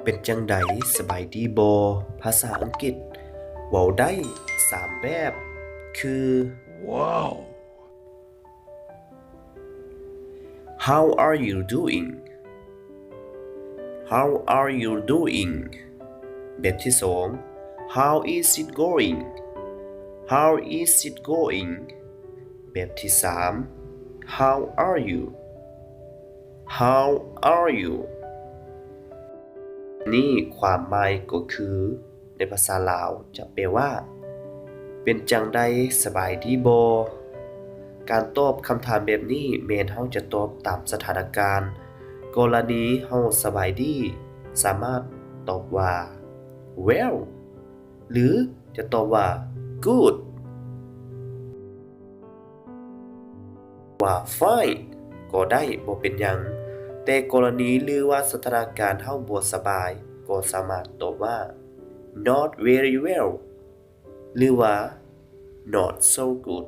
เป็นจังใดสบายดีบ่ภาษาอังกฤษเว้าได้3แบบคือ Wow. How are you doing How are you doing แบบที่2 How is it going How is it going แบบที่3 How are you How are you นี่ความหมายก็คือในภาษาลาวจะแปลว่าเป็นจังใดสบายดีบ่การตอบคำถามแบบนี้แม้นเฮาจะตอบตามสถานการณ์กรณีเฮาสบายดีสามารถตอบว่า well หรือจะตอบว่า good ว่า fine ก็ได้บ่เป็นหยังแต่กรณีหรือว่าสถานการณ์เฮาบ่สบายก็สามารถตอบว่า not very well หรือว่า not so good